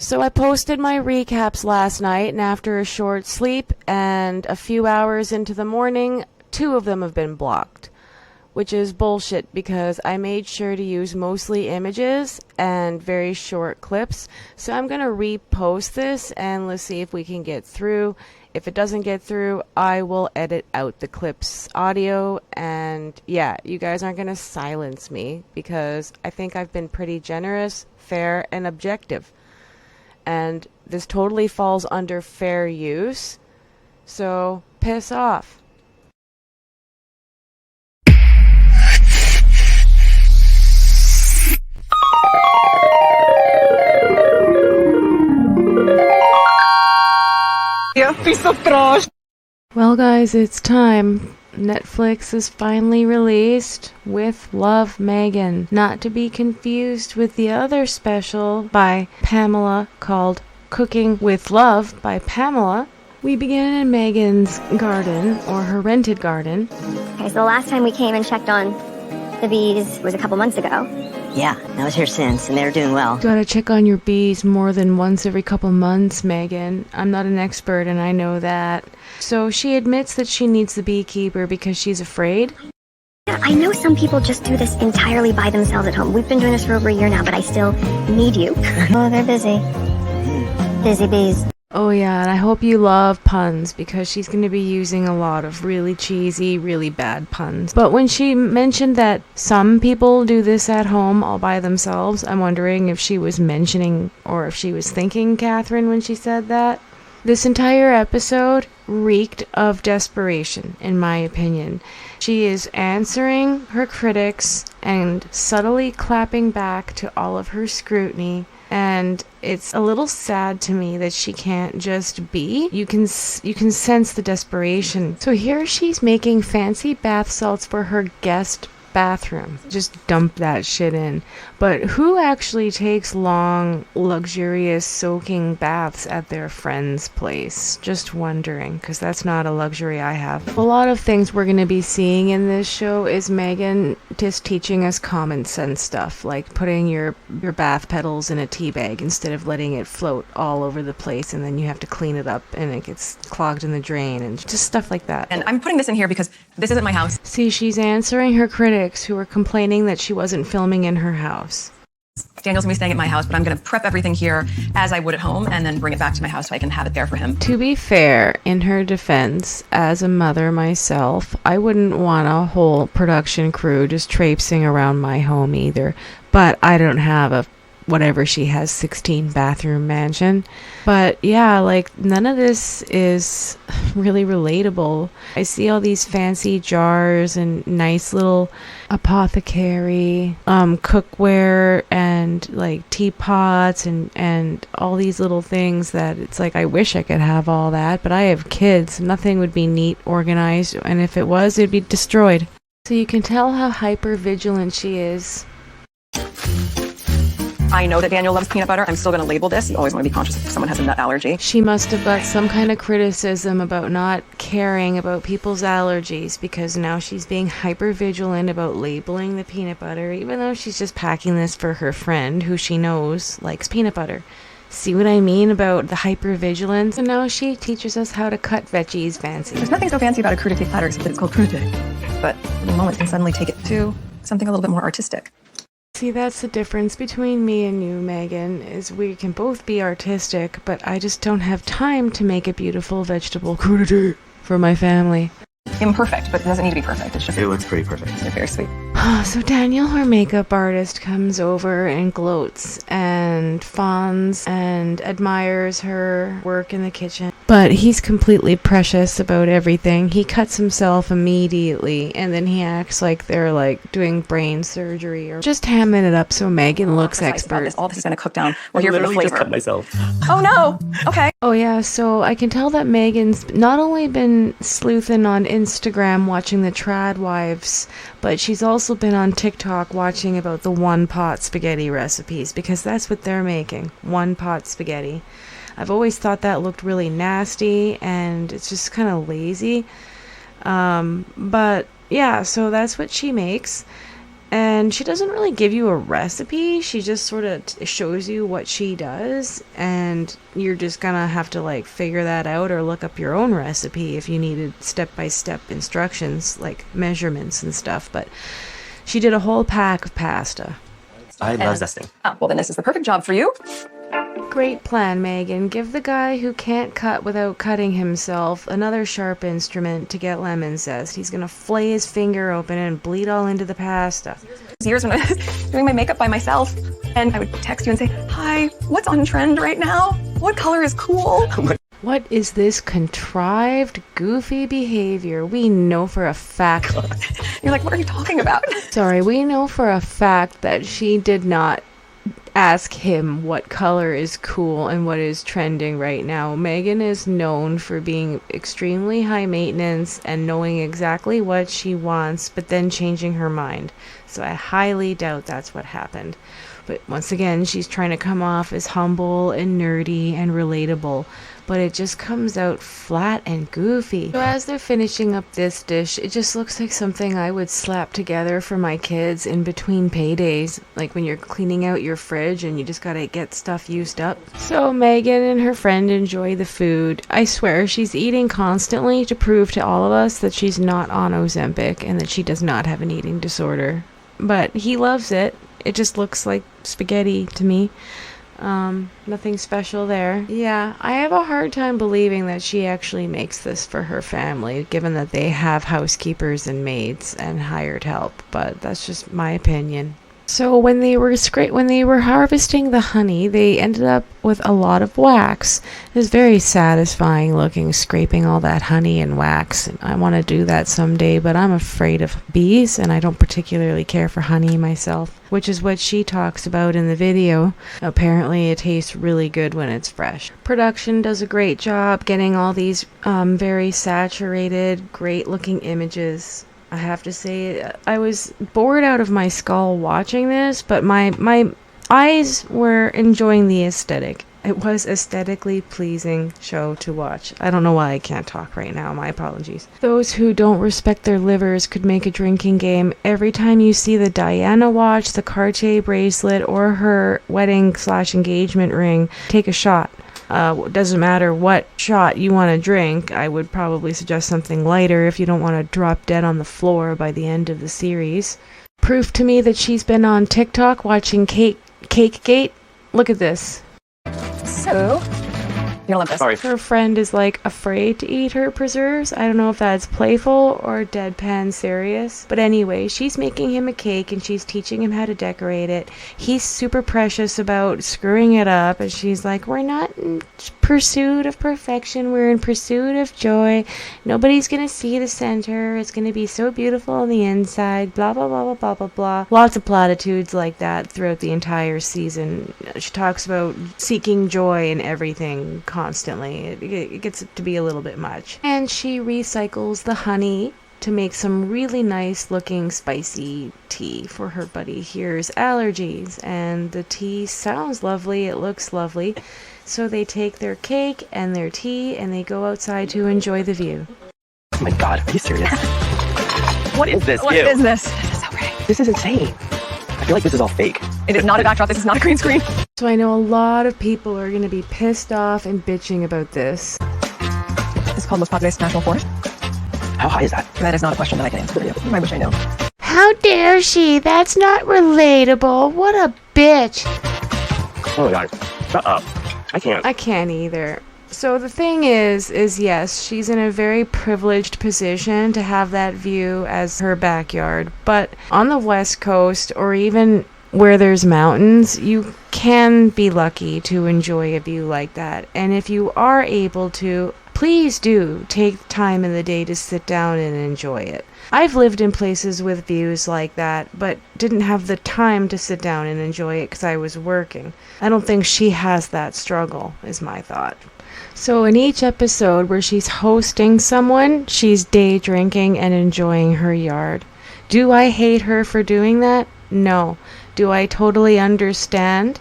So I posted my recaps last night, and after a short sleep and a few hours into the morning, 2 of them have been blocked. Which is bullshit because I made sure to use mostly images and very short clips. So I'm going to repost this and let's see if we can get through. If it doesn't get through, I will edit out the clips audio. And yeah, you guys aren't going to silence me because I think I've been pretty generous, fair, and objective. And this totally falls under fair use. So piss off. Well, guys, it's time. Netflix is finally released with Love Meghan, not to be confused with the other special by Pamela called Cooking with Love by Pamela. We begin in Meghan's garden, or her rented garden. Okay, so the last time we came and checked on the bees was a couple months ago. Yeah, I was here since, and they're doing well. Gotta check on your bees more than once every couple months, Meghan. I'm not an expert, and I know that. So she admits that she needs the beekeeper because she's afraid. Yeah, I know some people just do this entirely by themselves at home. We've been doing this for over a year now, but I still need you. Oh, they're busy. Busy bees. Oh yeah, and I hope you love puns because she's going to be using a lot of really cheesy, really bad puns. But when she mentioned that some people do this at home all by themselves, I'm wondering if she was mentioning or if she was thinking Catherine when she said that. This entire episode reeked of desperation, in my opinion. She is answering her critics and subtly clapping back to all of her scrutiny. And it's a little sad to me that she can't just be. You can sense the desperation. So here she's making fancy bath salts for her guest bathroom. Just dump that shit in. But who actually takes long, luxurious soaking baths at their friend's place? Just wondering, because that's not a luxury I have. A lot of things we're going to be seeing in this show is Meghan just teaching us common sense stuff, like putting your bath petals in a tea bag instead of letting it float all over the place and then you have to clean it up and it gets clogged in the drain and just stuff like that. And I'm putting this in here because this isn't my house. See, she's answering her critics who were complaining that she wasn't filming in her house. Daniel's going to be staying at my house, but I'm going to prep everything here as I would at home and then bring it back to my house so I can have it there for him. To be fair, in her defense, as a mother myself, I wouldn't want a whole production crew just traipsing around my home either. But I don't have a whatever she has 16 bathroom mansion. But yeah, like none of this is really relatable. I see all these fancy jars and nice little apothecary cookware and like teapots and all these little things that it's like I wish I could have all that, but I have kids. Nothing would be neat, organized, and if it was, it'd be destroyed. So you can tell how hyper vigilant she is. I know that Daniel loves peanut butter. I'm still going to label this. You always want to be conscious if someone has a nut allergy. She must have got some kind of criticism about not caring about people's allergies because now she's being hyper vigilant about labeling the peanut butter, even though she's just packing this for her friend who she knows likes peanut butter. See what I mean about the hypervigilance? And now she teaches us how to cut veggies fancy. There's nothing so fancy about a crudité platter except that it's called crudité. But the moment can suddenly take it to something a little bit more artistic. See, that's the difference between me and you, Meghan, is we can both be artistic, but I just don't have time to make a beautiful vegetable crudité for my family. Imperfect, but it doesn't need to be perfect. It's just It looks pretty perfect. They're very sweet. So Daniel, her makeup artist, comes over and gloats and fawns and admires her work in the kitchen. But he's completely precious about everything. He cuts himself immediately, and then he acts like they're like doing brain surgery or just hamming it up so Meghan looks expert. All this is going to cook down. We're here for the literally flavor. just cut myself. Oh no! Okay. Oh yeah, so I can tell that Meghan's not only been sleuthing on Instagram watching the trad wives, but she's also been on TikTok watching about the one-pot spaghetti recipes, because that's what they're making, one-pot spaghetti. I've always thought that looked really nasty, and it's just kind of lazy. But yeah, so that's what she makes. And she doesn't really give you a recipe. She just sort of shows you what she does, and you're just gonna have to like figure that out or look up your own recipe if you needed step-by-step instructions like measurements and stuff. But she did a whole pack of pasta. I love zesting. Oh, well, then this is the perfect job for you. Great plan, Megan. Give the guy who can't cut without cutting himself another sharp instrument to get lemon zest. He's gonna flay his finger open and bleed all into the pasta. Years when I was doing my makeup by myself, and I would text you and say, "Hi, what's on trend right now? What color is cool?" What is this contrived, goofy behavior? We know for a fact. You're like, "What are you talking about?" Sorry, we know for a fact that she did not ask him what color is cool and what is trending right now. Megan is known for being extremely high maintenance and knowing exactly what she wants, but then changing her mind. So I highly doubt that's what happened. But once again, she's trying to come off as humble and nerdy and relatable, but it just comes out flat and goofy. So as they're finishing up this dish, it just looks like something I would slap together for my kids in between paydays, like when you're cleaning out your fridge and you just gotta get stuff used up. So Megan and her friend enjoy the food. I swear she's eating constantly to prove to all of us that she's not on Ozempic and that she does not have an eating disorder. But he loves it. It just looks like spaghetti to me. Nothing special there. Yeah, I have a hard time believing that she actually makes this for her family, given that they have housekeepers and maids and hired help, but that's just my opinion. So when they were harvesting the honey, they ended up with a lot of wax. It was very satisfying looking, scraping all that honey and wax. I want to do that someday, but I'm afraid of bees, and I don't particularly care for honey myself, which is what she talks about in the video. Apparently it tastes really good when it's fresh. Production does a great job getting all these very saturated, great looking images. I have to say, I was bored out of my skull watching this, but my eyes were enjoying the aesthetic. It was aesthetically pleasing show to watch. I don't know why I can't talk right now. My apologies. Those who don't respect their livers could make a drinking game. Every time you see the Diana watch, the Cartier bracelet, or her wedding/engagement ring, take a shot. Doesn't matter what shot you want to drink. I would probably suggest something lighter if you don't want to drop dead on the floor by the end of the series. Proof to me that she's been on TikTok watching Cakegate. Look at this. So, you're gonna love this. Sorry. Her friend is like afraid to eat her preserves. I don't know if that's playful or deadpan serious. But anyway, she's making him a cake and she's teaching him how to decorate it. He's super precious about screwing it up, and she's like, we're not in pursuit of perfection, we're in pursuit of joy. Nobody's gonna see the center. It's gonna be so beautiful on the inside. Blah blah blah blah blah blah blah. Lots of platitudes like that throughout the entire season. She talks about seeking joy in everything constantly. It gets to be a little bit much. And she recycles the honey to make some really nice looking spicy tea for her buddy here's allergies. And the tea sounds lovely, it looks lovely. So they take their cake and their tea and they go outside to enjoy the view. Oh my god, are you serious? What is this? What Ew. is this? This is so pretty. This is insane. I feel like this is all fake. It is not a backdrop. This is not a green screen. So I know a lot of people are going to be pissed off and bitching about this. It's called Los Padres National Forest. How high is that? That is not a question that I can answer for you. I wish I knew. How dare she? That's not relatable. What a bitch. Oh my god. Shut up. I can't. I can't either. So the thing is yes, she's in a very privileged position to have that view as her backyard. But on the West Coast, or even where there's mountains, you can be lucky to enjoy a view like that. And if you are able to, please do take time in the day to sit down and enjoy it. I've lived in places with views like that, but didn't have the time to sit down and enjoy it because I was working. I don't think she has that struggle, is my thought. So in each episode where she's hosting someone, she's day drinking and enjoying her yard. Do I hate her for doing that? No. Do I totally understand?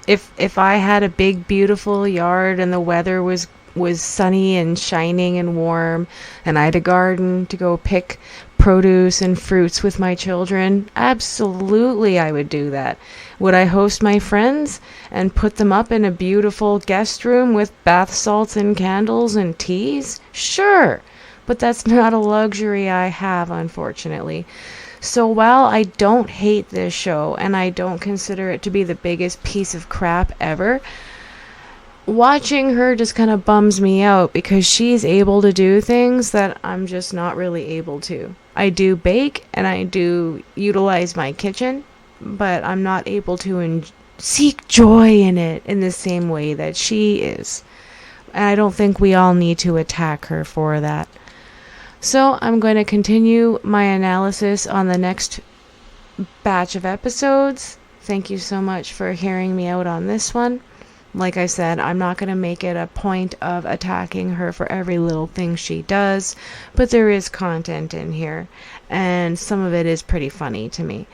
If I had a big beautiful yard and the weather was sunny and shining and warm and I had a garden to go pick produce and fruits with my children? Absolutely, I would do that. Would I host my friends and put them up in a beautiful guest room with bath salts and candles and teas? Sure, but that's not a luxury I have, unfortunately. So while I don't hate this show and I don't consider it to be the biggest piece of crap ever, watching her just kind of bums me out because she's able to do things that I'm just not really able to. I do bake and I do utilize my kitchen, but I'm not able to seek joy in it in the same way that she is. And I don't think we all need to attack her for that. So I'm going to continue my analysis on the next batch of episodes. Thank you so much for hearing me out on this one. Like I said, I'm not going to make it a point of attacking her for every little thing she does, but there is content in here, and some of it is pretty funny to me.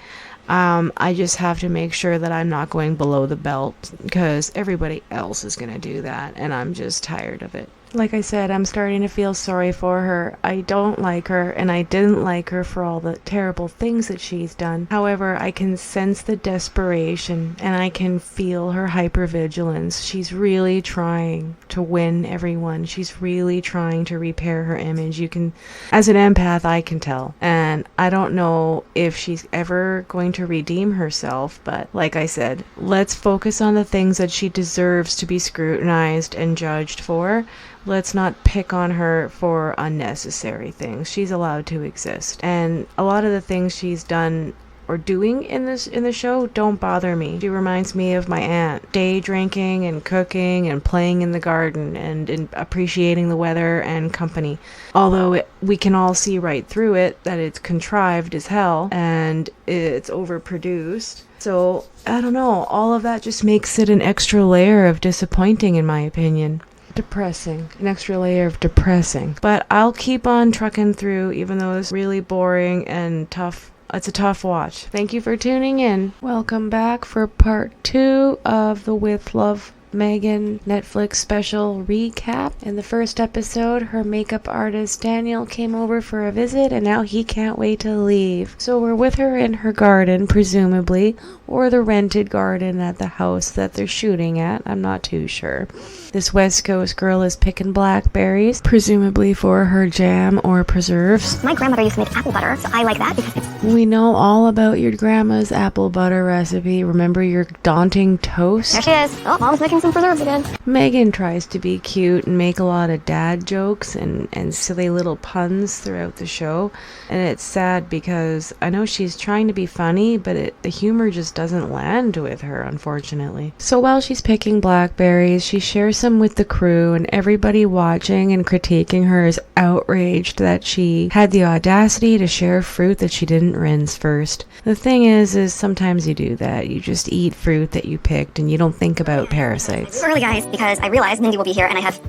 I just have to make sure that I'm not going below the belt, because everybody else is going to do that, and I'm just tired of it. Like I said, I'm starting to feel sorry for her. I don't like her, and I didn't like her for all the terrible things that she's done. However, I can sense the desperation, and I can feel her hypervigilance. She's really trying to win everyone. She's really trying to repair her image. You can, as an empath, I can tell. And I don't know if she's ever going to redeem herself, but like I said, let's focus on the things that she deserves to be scrutinized and judged for. Let's not pick on her for unnecessary things. She's allowed to exist. And a lot of the things she's done or doing in the show don't bother me. She reminds me of my aunt. Day drinking and cooking and playing in the garden and appreciating the weather and company. Although we can all see right through it that it's contrived as hell and it's overproduced. So, I don't know. All of that just makes it an extra layer of disappointing in my opinion. Depressing. An extra layer of depressing. But I'll keep on trucking through even though it's really boring and tough. It's a tough watch. Thank you for tuning in. Welcome back for part 2 of the With Love Meghan Netflix special recap. In the first episode, her makeup artist Daniel came over for a visit and now he can't wait to leave. So we're with her in her garden, presumably, or the rented garden at the house that they're shooting at. I'm not too sure. This West Coast girl is picking blackberries, presumably for her jam or preserves. My grandmother used to make apple butter, so I like that because it's... We know all about your grandma's apple butter recipe. Remember your daunting toast? There she is. Oh, Mom's making some preserves again. Meghan tries to be cute and make a lot of dad jokes and silly little puns throughout the show. And it's sad because I know she's trying to be funny, but the humor just doesn't land with her, unfortunately. So while she's picking blackberries, she shares some with the crew, and everybody watching and critiquing her is outraged that she had the audacity to share fruit that she didn't rinse first. The thing is sometimes you do that. You just eat fruit that you picked and you don't think about parasites. Early, guys, because I realize Mindy will be here and I have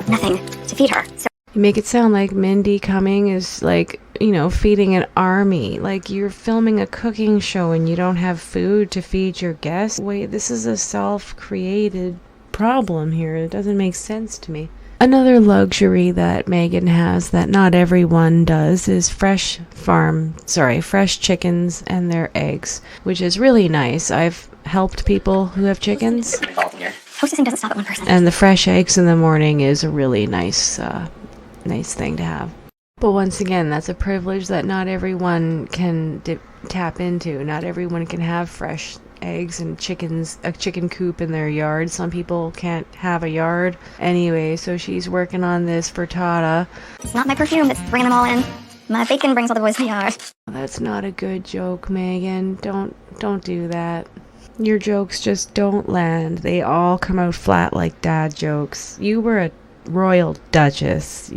nothing to feed her. So You make it sound like Mindy coming is like, feeding an army. Like you're filming a cooking show and you don't have food to feed your guests. Wait, this is a self-created problem here. It doesn't make sense to me. Another luxury that Meghan has that not everyone does is fresh chickens and their eggs, which is really nice. I've helped people who have chickens. hostessing doesn't stop at one person. And the fresh eggs in the morning is a really nice thing to have. But once again, that's a privilege that not everyone can tap into. Not everyone can have fresh eggs and a chicken coop in their yard. Some people can't have a yard. Anyway, so she's working on this frittata. It's not my perfume that's bringing them all in. My bacon brings all the boys in the yard. That's not a good joke, Meghan. Don't do that. Your jokes just don't land. They all come out flat like dad jokes. You were a royal duchess.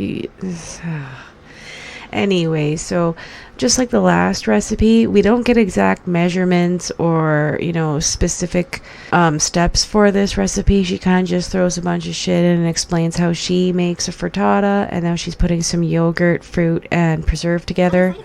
Anyway, so just like the last recipe, we don't get exact measurements or, specific steps for this recipe. She kind of just throws a bunch of shit in and explains how she makes a frittata, and now she's putting some yogurt, fruit, and preserve together.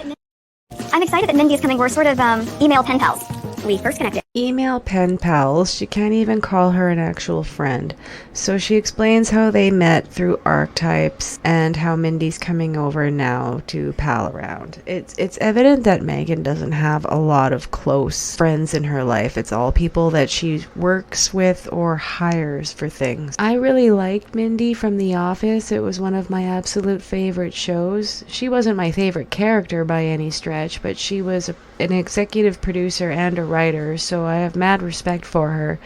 I'm excited that Mindy is coming. We're sort of email pen pals. We first connected Email pen pals. She can't even call her an actual friend. So she explains how they met through archetypes and how Mindy's coming over now to pal around. It's evident that Meghan doesn't have a lot of close friends in her life. It's all people that she works with or hires for things. I really liked Mindy from The Office. It was one of my absolute favorite shows. She wasn't my favorite character by any stretch, but she was an executive producer and a writer, so I have mad respect for her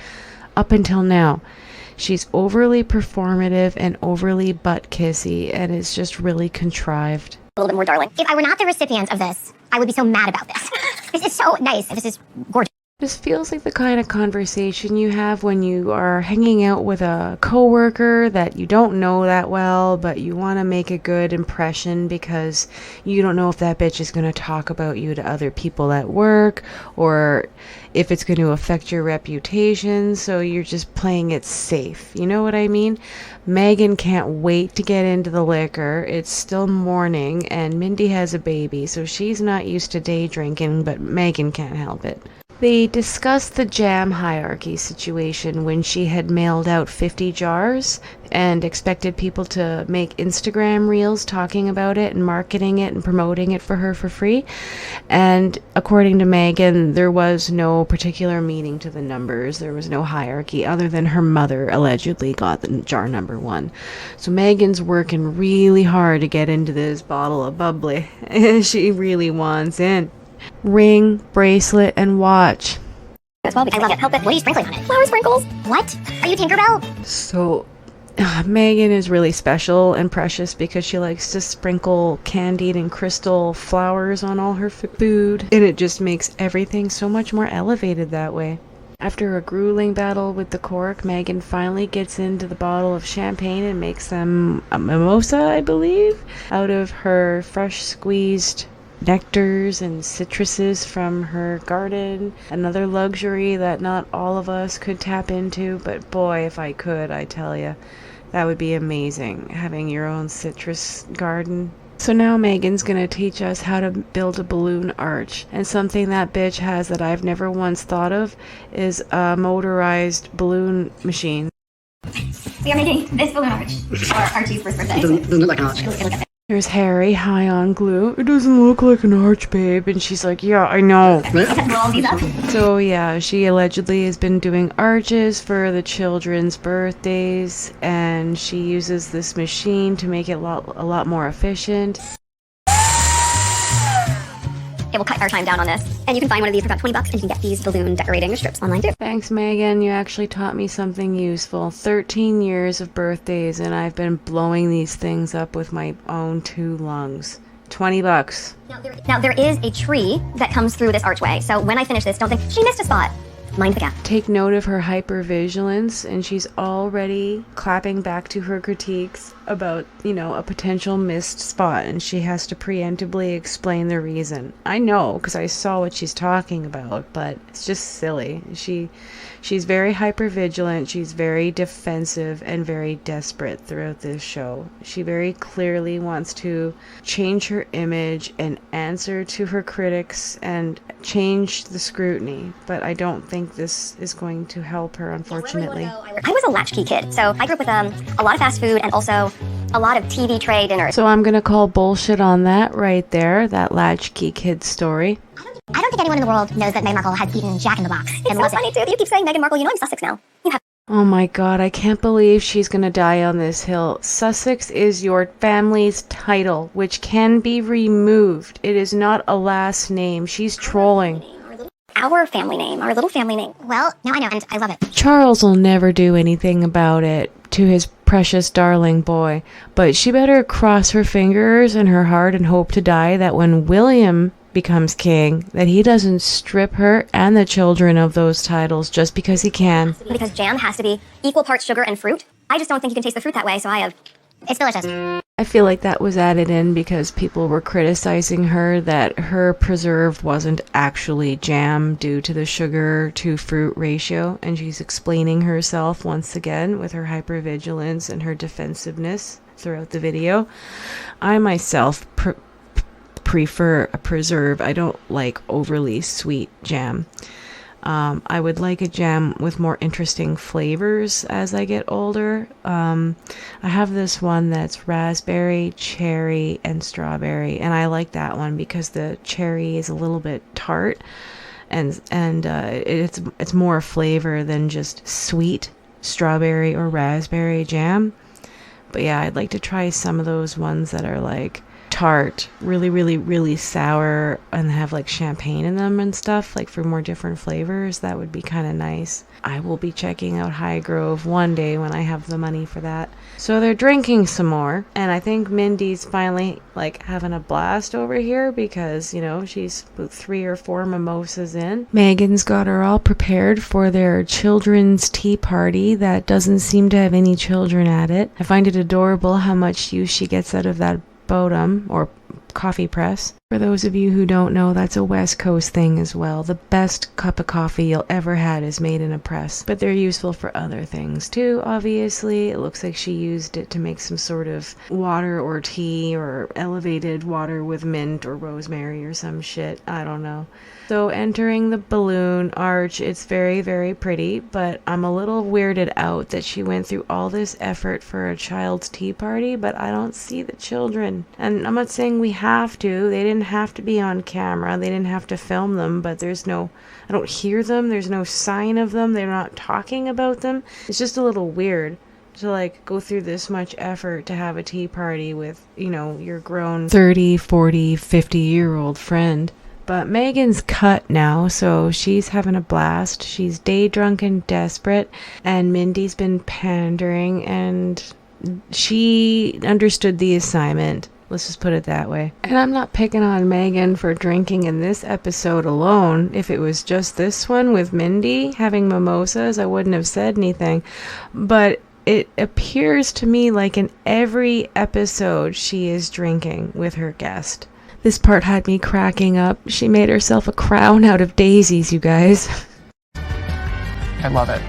up until now. She's overly performative and overly butt kissy, and it's just really contrived. A little bit more darling. If I were not the recipient of this, I would be so mad about this. This is so nice. This is gorgeous. This feels like the kind of conversation you have when you are hanging out with a coworker that you don't know that well, but you want to make a good impression because you don't know if that bitch is going to talk about you to other people at work or if it's going to affect your reputation, so you're just playing it safe. You know what I mean? Meghan can't wait to get into the liquor. It's still morning, and Mindy has a baby, so she's not used to day drinking, but Meghan can't help it. They discussed the jam hierarchy situation when she had mailed out 50 jars and expected people to make Instagram reels talking about it and marketing it and promoting it for her for free. And according to Meghan, there was no particular meaning to the numbers. There was no hierarchy other than her mother allegedly got the jar number 1. So Meghan's working really hard to get into this bottle of bubbly. She really wants in. Ring, bracelet, and watch. As well, because I love it. Help it. What are you sprinkling on it? Flower sprinkles. What? Are you Tinkerbell? So, Meghan is really special and precious because she likes to sprinkle candied and crystal flowers on all her food, and it just makes everything so much more elevated that way. After a grueling battle with the cork, Meghan finally gets into the bottle of champagne and makes them a mimosa, I believe, out of her fresh squeezed nectars and citruses from her garden. Another luxury that not all of us could tap into, but boy, if I could, I tell you, that would be amazing, having your own citrus garden. So now Meghan's gonna teach us how to build a balloon arch, and something that bitch has that I've never once thought of is a motorized balloon machine. We are making this balloon arch for Archie's first birthday. It doesn't look like an arch. There's Harry high on glue. It doesn't look like an arch, babe. And she's like, yeah, I know. Roll these up. So yeah, she allegedly has been doing arches for the children's birthdays, and she uses this machine to make it a lot more efficient. It will cut our time down on this. And you can find one of these for about $20, and you can get these balloon decorating strips online too. Thanks, Meghan. You actually taught me something useful. 13 years of birthdays, and I've been blowing these things up with my own 2 lungs. $20. Now there is a tree that comes through this archway, so when I finish this, don't think, she missed a spot. Mind the gap. Take note of her hypervigilance, and she's already clapping back to her critiques about, a potential missed spot, and she has to preemptively explain the reason. I know, because I saw what she's talking about, but it's just silly. She's very hypervigilant, she's very defensive, and very desperate throughout this show. She very clearly wants to change her image and answer to her critics and change the scrutiny, but I don't think this is going to help her, unfortunately. I was a latchkey kid, so I grew up with a lot of fast food and also a lot of TV tray dinners. So I'm gonna call bullshit on that right there, that latchkey kid story. I don't think anyone in the world knows that Meghan Markle has eaten Jack in the Box. It's so funny too that you keep saying Meghan Markle. You know I'm Sussex now. You have. Oh my god, I can't believe she's gonna die on this hill. Sussex is your family's title, which can be removed. It is not a last name. She's trolling. Our family name, our little family name. Well, now I know, and I love it. Charles will never do anything about it to his precious darling boy, but she better cross her fingers and her heart and hope to die that when William becomes king, that he doesn't strip her and the children of those titles just because he can. Because jam has to be equal parts sugar and fruit. I just don't think you can taste the fruit that way, so it's delicious. I feel like that was added in because people were criticizing her that her preserve wasn't actually jam due to the sugar to fruit ratio, and she's explaining herself once again with her hypervigilance and her defensiveness throughout the video. I myself prefer a preserve. I don't like overly sweet jam. I would like a jam with more interesting flavors as I get older. I have this one that's raspberry, cherry, and strawberry, and I like that one because the cherry is a little bit tart, and it's more flavor than just sweet strawberry or raspberry jam. But yeah, I'd like to try some of those ones that are like tart, really, really, really sour, and have like champagne in them and stuff, like for more different flavors. That would be kind of nice. I will be checking out High Grove one day when I have the money for that. So they're drinking some more, and I think Mindy's finally like having a blast over here because, you know, she's about 3 or 4 mimosas in. Megan's got her all prepared for their children's tea party that doesn't seem to have any children at it. I find it adorable how much use she gets out of that Bodum or coffee press. For those of you who don't know, that's a West Coast thing as well. The best cup of coffee you'll ever had is made in a press, but they're useful for other things too, obviously. It looks like she used it to make some sort of water or tea or elevated water with mint or rosemary or some shit. I don't know. So entering the balloon arch, it's very, very pretty, but I'm a little weirded out that she went through all this effort for a child's tea party, but I don't see the children. And I'm not saying we have to. They didn't have to be on camera. They didn't have to film them, but I don't hear them. There's no sign of them. They're not talking about them. It's just a little weird to like go through this much effort to have a tea party with, you know, your grown 30, 40, 50-year-old friend. But Megan's cut now, so she's having a blast. She's day drunk and desperate, and Mindy's been pandering, and she understood the assignment. Let's just put it that way. And I'm not picking on Megan for drinking in this episode alone. If it was just this one with Mindy having mimosas, I wouldn't have said anything. But it appears to me like in every episode she is drinking with her guest. This part had me cracking up. She made herself a crown out of daisies, you guys. I love it.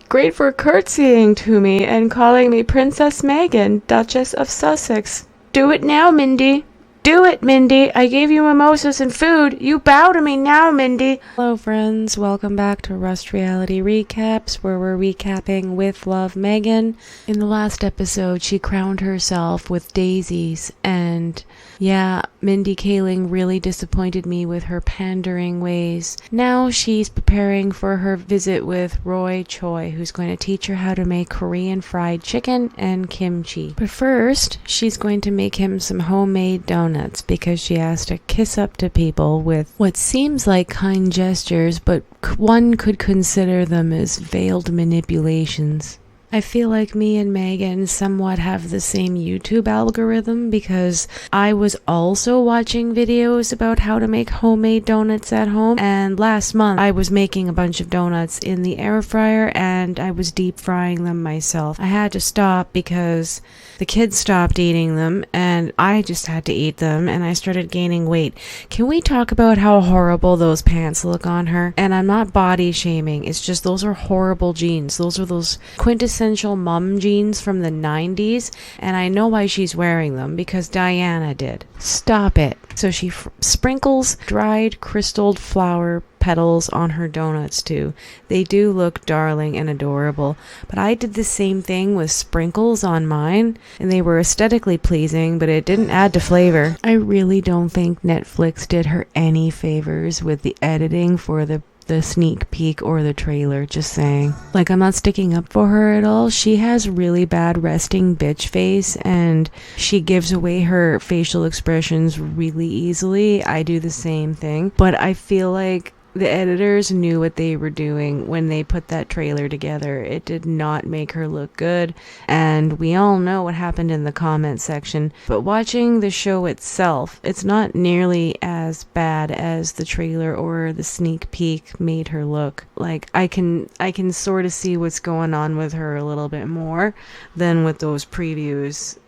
Great for curtsying to me and calling me Princess Meghan, Duchess of Sussex. Do it now, Mindy. Do it, Mindy. I gave you mimosas and food. You bow to me now, Mindy. Hello, friends. Welcome back to Rust Reality Recaps, where we're recapping with Love Meghan. In the last episode, she crowned herself with daisies, and yeah, Mindy Kaling really disappointed me with her pandering ways. Now she's preparing for her visit with Roy Choy, who's going to teach her how to make Korean fried chicken and kimchi. But first, she's going to make him some homemade donuts because she has to kiss up to people with what seems like kind gestures, but one could consider them as veiled manipulations. I feel like me and Megan somewhat have the same YouTube algorithm because I was also watching videos about how to make homemade donuts at home, and last month I was making a bunch of donuts in the air fryer and I was deep frying them myself. I had to stop because the kids stopped eating them and I just had to eat them and I started gaining weight. Can we talk about how horrible those pants look on her? And I'm not body shaming, it's just those are horrible jeans. Those are those quintessential mom jeans from the 90s, and I know why she's wearing them, because Diana did. Stop it. So she sprinkles dried crystalled flower petals on her donuts too. They do look darling and adorable, but I did the same thing with sprinkles on mine, and they were aesthetically pleasing, but it didn't add to flavor. I really don't think Netflix did her any favors with the editing for the sneak peek or the trailer, just saying. Like, I'm not sticking up for her at all. She has really bad resting bitch face and she gives away her facial expressions really easily. I do the same thing, but I feel like the editors knew what they were doing when they put that trailer together. It did not make her look good, and we all know what happened in the comment section. But watching the show itself, it's not nearly as bad as the trailer or the sneak peek made her look. Like, I can sort of see what's going on with her a little bit more than what those previews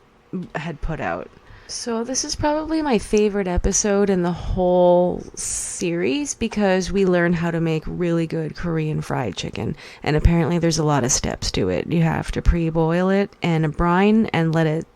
had put out. So this is probably my favorite episode in the whole series because we learn how to make really good Korean fried chicken. And apparently there's a lot of steps to it. You have to pre-boil it in a brine and let it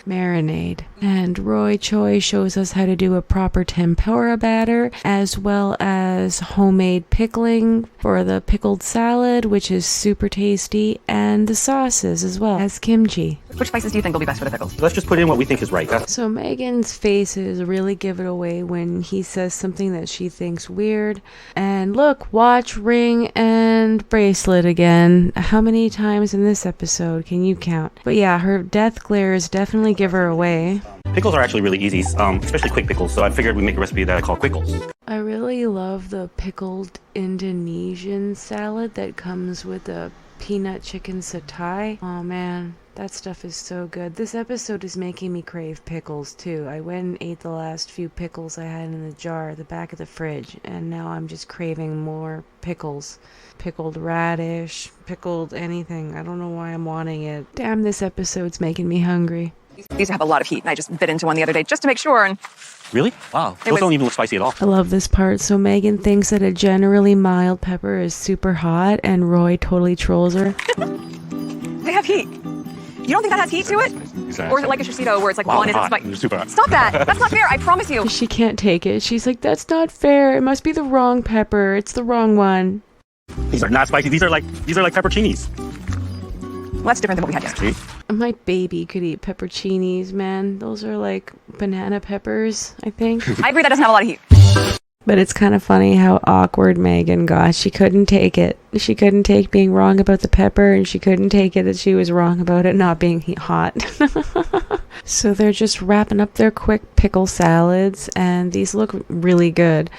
marinade. And Roy Choy shows us how to do a proper tempura batter, as well as has homemade pickling for the pickled salad, which is super tasty, and the sauces as well as kimchi. Which spices do you think will be best for the pickles? Let's just put in what we think is right. So Megan's faces really give it away when he says something that she thinks weird. And look, watch, ring, and bracelet again. How many times in this episode can you count? But yeah, her death glares definitely give her away. Pickles are actually really easy, especially quick pickles, so I figured we'd make a recipe that I call quickles. I really love the pickled Indonesian salad that comes with the peanut chicken satay. Oh man, that stuff is so good. This episode is making me crave pickles too. I went and ate the last few pickles I had in the jar at the back of the fridge, and now I'm just craving more pickles. Pickled radish, pickled anything. I don't know why I'm wanting it. Damn, this episode's making me hungry. These have a lot of heat, and I just bit into one the other day just to make sure. And Really? Wow. Those don't even look spicy at all. I love this part. So Megan thinks that a generally mild pepper is super hot, and Roy totally trolls her. they have heat. You don't think that has heat to it? Exactly. Or is it like a shishito where it's like one isn't hot. spicy? Super hot. Stop that! That's not fair. I promise you. She can't take it. She's like, that's not fair. It must be the wrong pepper. It's the wrong one. These are not spicy. These are like pepperoncinis. Well, that's different than what we had yesterday. See? My baby could eat pepperoncinis, man. Those are like banana peppers, I think. I agree that doesn't have a lot of heat. But it's kind of funny how awkward Megan got. She couldn't take it. She couldn't take being wrong about the pepper, and she couldn't take it that she was wrong about it not being hot. So they're just wrapping up their quick pickle salads, and these look really good.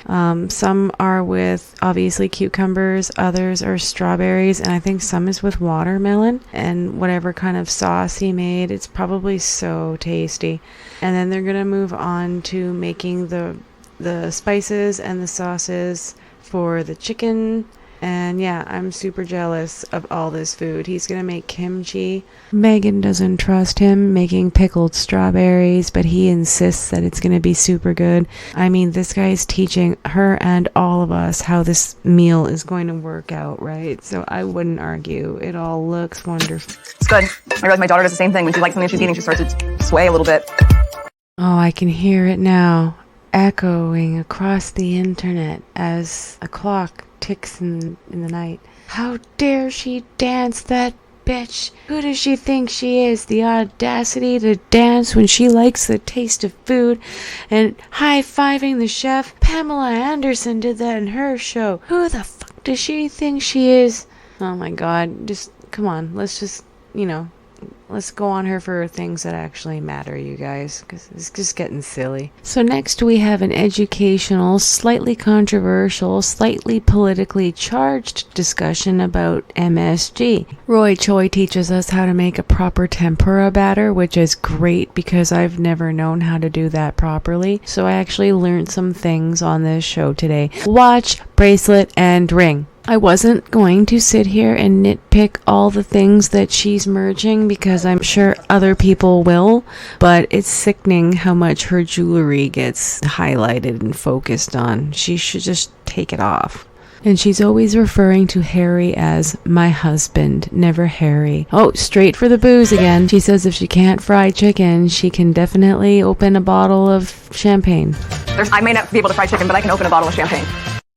Some are with obviously cucumbers, others are strawberries, and I think some is with watermelon and whatever kind of sauce he made. It's probably so tasty. And then they're gonna move on to making the spices and the sauces for the chicken. And yeah, I'm super jealous of all this food. He's gonna make kimchi. Megan doesn't trust him making pickled strawberries, but he insists that it's gonna be super good. I mean, this guy's teaching her and all of us how this meal is going to work out, right? So I wouldn't argue. It all looks wonderful. It's good. I realize my daughter does the same thing. When she likes something she's eating, she starts to sway a little bit. Oh, I can hear it now, echoing across the internet as a clock ticks in the night. How dare she dance, that bitch? Who does she think she is? The audacity to dance when she likes the taste of food, and high-fiving the chef. Pamela Anderson did that in her show. Who the fuck does she think she is? Oh my god, just come on, let's just, let's go on her for things that actually matter, you guys, because it's just getting silly. So next we have an educational, slightly controversial, slightly politically charged discussion about MSG. Roy Choy teaches us how to make a proper tempura batter, which is great because I've never known how to do that properly. So I actually learned some things on this show today. Watch, bracelet, and ring. I wasn't going to sit here and nitpick all the things that she's merging because I'm sure other people will, but it's sickening how much her jewelry gets highlighted and focused on. She should just take it off. And she's always referring to Harry as my husband, never Harry. Oh, straight for the booze again. She says if she can't fry chicken, she can definitely open a bottle of champagne. I may not be able to fry chicken, but I can open a bottle of champagne.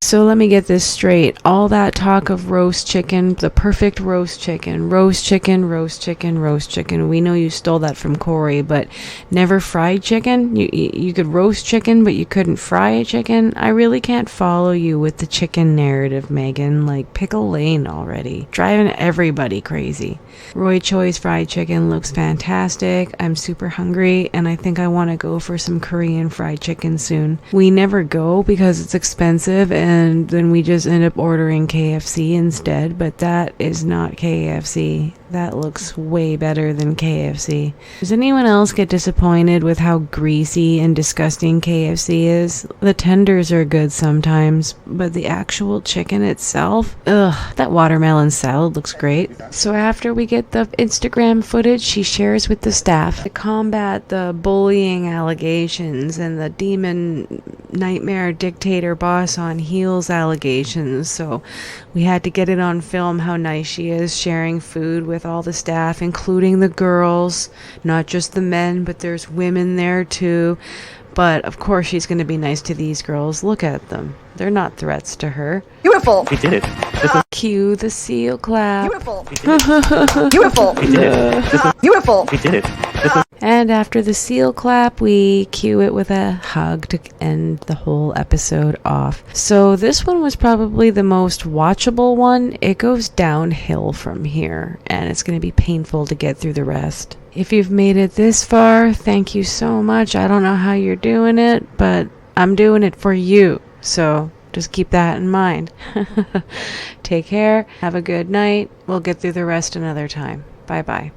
So let me get this straight. All that talk of roast chicken, the perfect roast chicken, roast chicken, roast chicken, roast chicken. We know you stole that from Corey, but never fried chicken? You could roast chicken, but you couldn't fry a chicken? I really can't follow you with the chicken narrative, Megan. Like, pick a lane already. Driving everybody crazy. Roy Choi's fried chicken looks fantastic. I'm super hungry, and I think I want to go for some Korean fried chicken soon. We never go because it's expensive, and then we just end up ordering KFC instead, but that is not KFC. That looks way better than KFC. Does anyone else get disappointed with how greasy and disgusting KFC is? The tenders are good sometimes, but the actual chicken itself, ugh, that watermelon salad looks great. So after we get the Instagram footage she shares with the staff to combat the bullying allegations and the demon nightmare dictator boss on heels allegations, so we had to get it on film how nice she is sharing food with all the staff, including the girls, not just the men, but there's women there too. But of course she's going to be nice to these girls. Look at them. They're not threats to her. Beautiful. We did it. This is, Cue the seal clap. Beautiful. we did it. Beautiful. We did it. This is, Beautiful. we did it. This is, And after the seal clap, we cue it with a hug to end the whole episode off. So this one was probably the most watchable one. It goes downhill from here, and it's going to be painful to get through the rest. If you've made it this far, thank you so much. I don't know how you're doing it, but I'm doing it for you. So just keep that in mind. Take care. Have a good night. We'll get through the rest another time. Bye-bye.